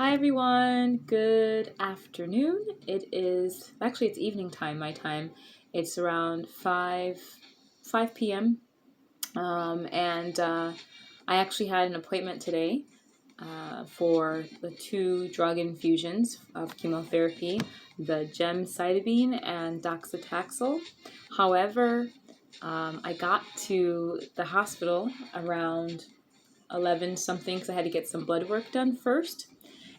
Hi everyone, good afternoon. It's evening time, my time. It's around 5 p.m. And I actually had an appointment today for the 2 drug infusions of chemotherapy, the gemcitabine and docetaxel. However, I got to the hospital around 11 something because I had to get some blood work done first.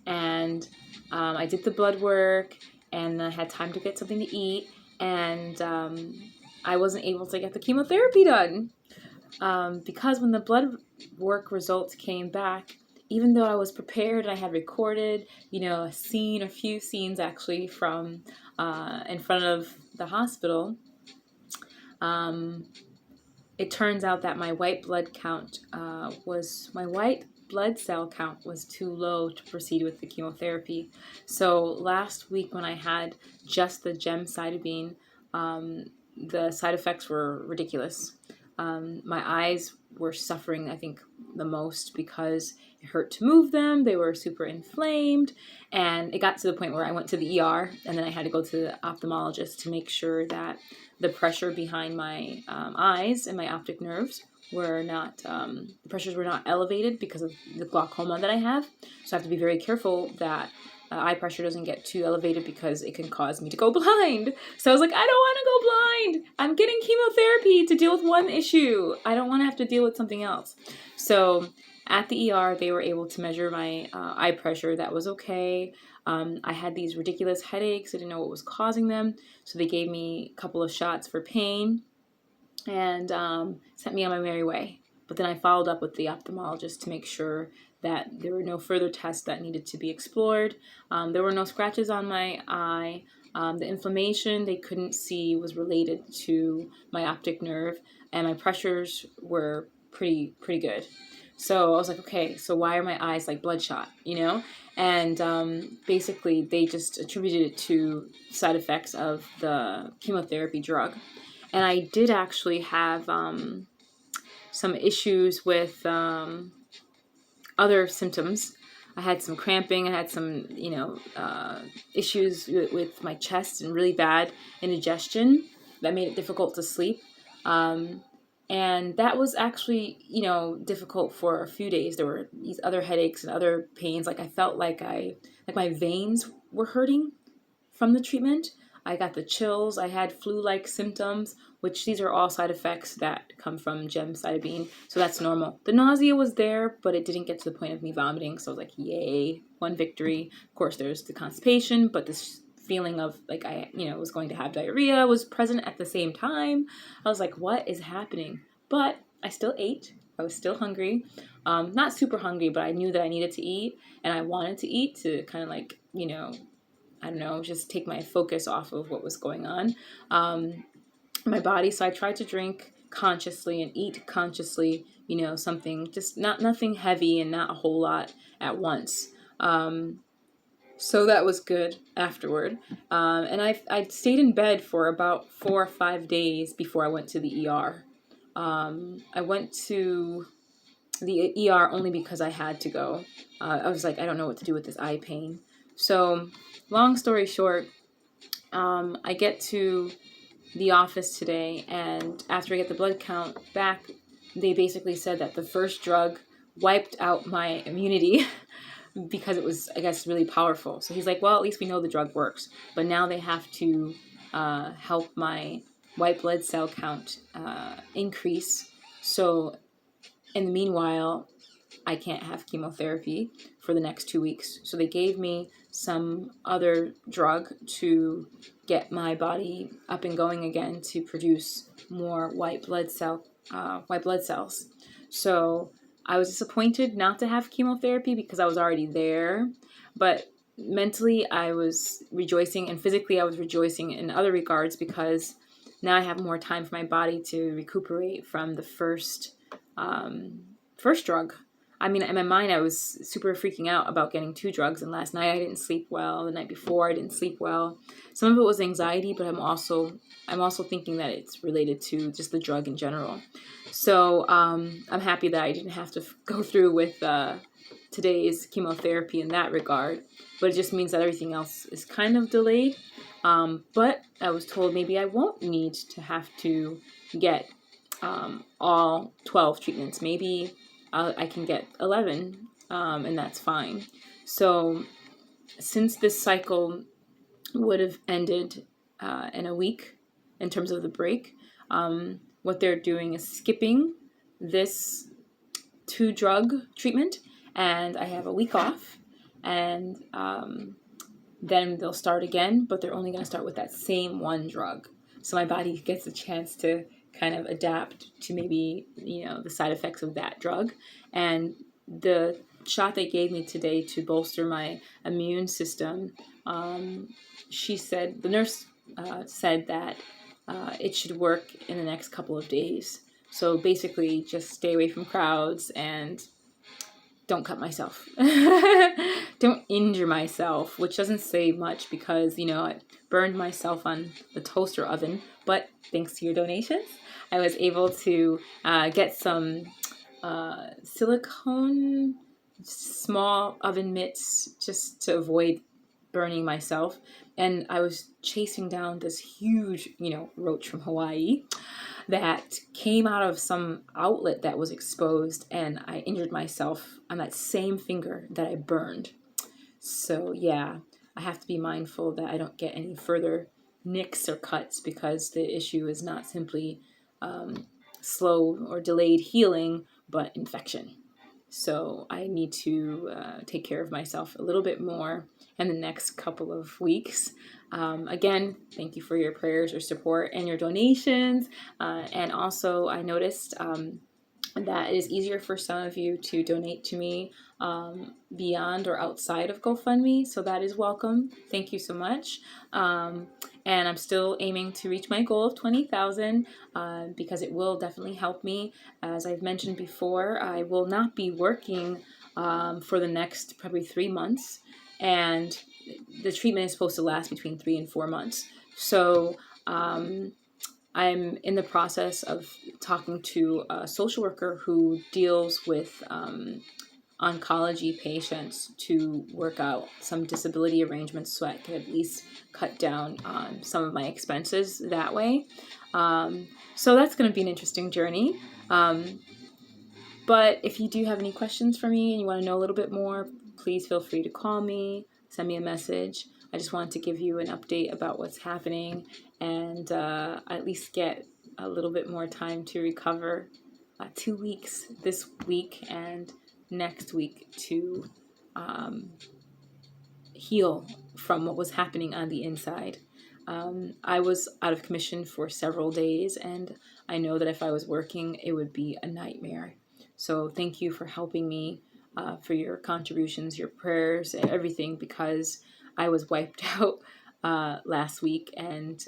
And I did the blood work, and I had time to get something to eat, and I wasn't able to get the chemotherapy done because when the blood work results came back, even though I was prepared and I had recorded, a few scenes actually from in front of the hospital, it turns out that my white blood cell count was too low to proceed with the chemotherapy. So last week when I had just the gemcitabine, the side effects were ridiculous. My eyes were suffering, I think, the most because it hurt to move them. They were super inflamed, and it got to the point where I went to the ER, and then I had to go to the ophthalmologist to make sure that the pressure behind my eyes and my optic nerves were not, the pressures were not elevated because of the glaucoma that I have. So I have to be very careful that eye pressure doesn't get too elevated because it can cause me to go blind. So I was like, I don't want to go blind. I'm getting chemotherapy to deal with one issue. I don't want to have to deal with something else. So at the ER, they were able to measure my eye pressure. That was okay. I had these ridiculous headaches. I didn't know what was causing them. So they gave me a couple of shots for pain and sent me on my merry way. But then I followed up with the ophthalmologist to make sure that there were no further tests that needed to be explored. There were no scratches on my eye. The inflammation they couldn't see was related to my optic nerve, and my pressures were pretty good. So I was like, okay, so why are my eyes like bloodshot, And basically, they just attributed it to side effects of the chemotherapy drug. And I did actually have some issues with other symptoms. I had some cramping. I had some, issues with my chest and really bad indigestion that made it difficult to sleep. And that was actually, difficult for a few days. There were these other headaches and other pains. Like I felt like my veins were hurting from the treatment. I got the chills. I had flu-like symptoms, which these are all side effects that come from gemcitabine. So that's normal. The nausea was there, but it didn't get to the point of me vomiting. So I was like, yay, one victory. Of course, there's the constipation, but this feeling of like I was going to have diarrhea was present at the same time. I was like, what is happening? But I still ate. I was still hungry. Not super hungry, but I knew that I needed to eat, and I wanted to eat to kind of like, I don't know, just take my focus off of what was going on in my body. So I tried to drink consciously and eat consciously, something, just nothing heavy and not a whole lot at once. So that was good afterward. And I stayed in bed for about 4 or 5 days before I went to the ER. I went to the ER only because I had to go. I was like, I don't know what to do with this eye pain. So long story short, I get to the office today, and after I get the blood count back, they basically said that the first drug wiped out my immunity because it was, I guess, really powerful. So he's like, well, at least we know the drug works. But now they have to help my white blood cell count increase. So in the meanwhile, I can't have chemotherapy for the next 2 weeks. So they gave me some other drug to get my body up and going again to produce more white blood cells. So I was disappointed not to have chemotherapy because I was already there, but mentally I was rejoicing, and physically I was rejoicing in other regards because now I have more time for my body to recuperate from the first drug. I mean, in my mind, I was super freaking out about getting 2 drugs, and last night I didn't sleep well. The night before, I didn't sleep well. Some of it was anxiety, but I'm also thinking that it's related to just the drug in general. So I'm happy that I didn't have to go through with today's chemotherapy in that regard, but it just means that everything else is kind of delayed. But I was told maybe I won't need to have to get all 12 treatments. Maybe I can get 11, and that's fine. So since this cycle would have ended in a week in terms of the break, what they're doing is skipping this 2-drug treatment, and I have a week off, and then they'll start again, but they're only going to start with that same 1 drug. So my body gets a chance to kind of adapt to maybe, the side effects of that drug. And the shot they gave me today to bolster my immune system, the nurse said that it should work in the next couple of days. So basically just stay away from crowds and don't cut myself. Don't injure myself, which doesn't say much because, I burned myself on the toaster oven. But thanks to your donations, I was able to get some silicone small oven mitts just to avoid burning myself. And I was chasing down this huge, roach from Hawaii that came out of some outlet that was exposed, and I injured myself on that same finger that I burned. So yeah, I have to be mindful that I don't get any further nicks or cuts, because the issue is not simply slow or delayed healing, but infection. So I need to take care of myself a little bit more in the next couple of weeks. Again, thank you for your prayers, your support, and your donations. And also, I noticed that it is easier for some of you to donate to me beyond or outside of GoFundMe. So that is welcome. Thank you so much. And I'm still aiming to reach my goal of 20,000 because it will definitely help me. As I've mentioned before, I will not be working for the next probably 3 months. And the treatment is supposed to last between 3 and 4 months. So I'm in the process of talking to a social worker who deals with oncology patients to work out some disability arrangements so I can at least cut down on some of my expenses that way. So that's going to be an interesting journey. But if you do have any questions for me and you want to know a little bit more, please feel free to call me, send me a message. I just wanted to give you an update about what's happening and at least get a little bit more time to recover. 2 weeks this week and next week to heal from what was happening on the inside. I was out of commission for several days, and I know that if I was working, it would be a nightmare. So thank you for helping me, for your contributions, your prayers, and everything, because I was wiped out last week, and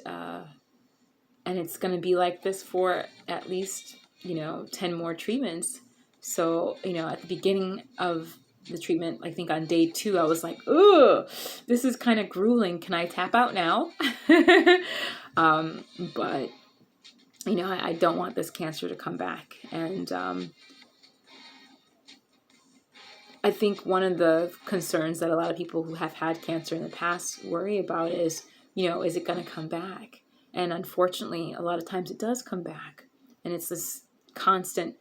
it's going to be like this for at least 10 more treatments. So at the beginning of the treatment, I think on day 2, I was like, "Ugh, this is kind of grueling. Can I tap out now?" But I don't want this cancer to come back, and I think one of the concerns that a lot of people who have had cancer in the past worry about is, is it going to come back? And unfortunately, a lot of times it does come back. And it's this constant,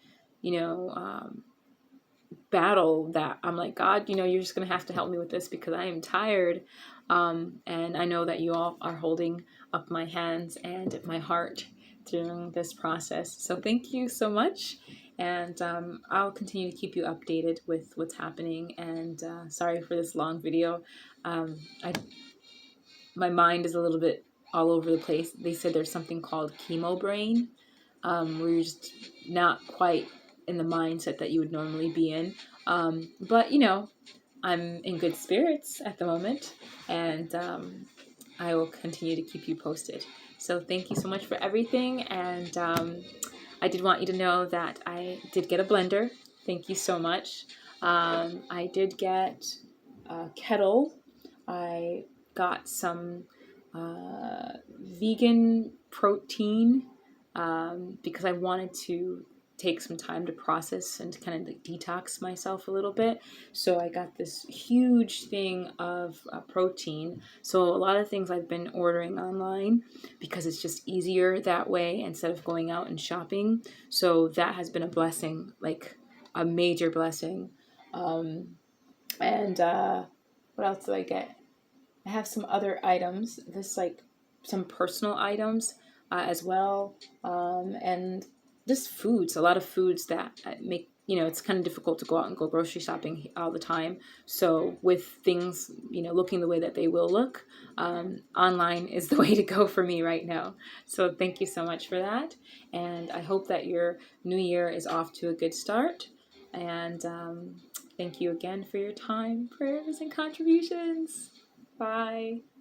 battle that I'm like, God, you're just going to have to help me with this because I am tired. And I know that you all are holding up my hands and my heart during this process. So thank you so much. And I'll continue to keep you updated with what's happening. And sorry for this long video. My mind is a little bit all over the place. They said there's something called chemo brain, where you're just not quite in the mindset that you would normally be in. But I'm in good spirits at the moment, and I will continue to keep you posted. So thank you so much for everything, and I did want you to know that I did get a blender. Thank you so much. I did get a kettle. I got some vegan protein because I wanted to take some time to process and to kind of like detox myself a little bit. So I got this huge thing of protein. So a lot of things I've been ordering online because it's just easier that way instead of going out and shopping. So that has been a blessing, like a major blessing. And what else did I get? I have some other items, this like some personal items as well, and just foods. A lot of foods that make it's kind of difficult to go out and go grocery shopping all the time. So with things looking the way that they will look, online is the way to go for me right now. So thank you so much for that, and I hope that your new year is off to a good start. And thank you again for your time, prayers, and contributions. Bye.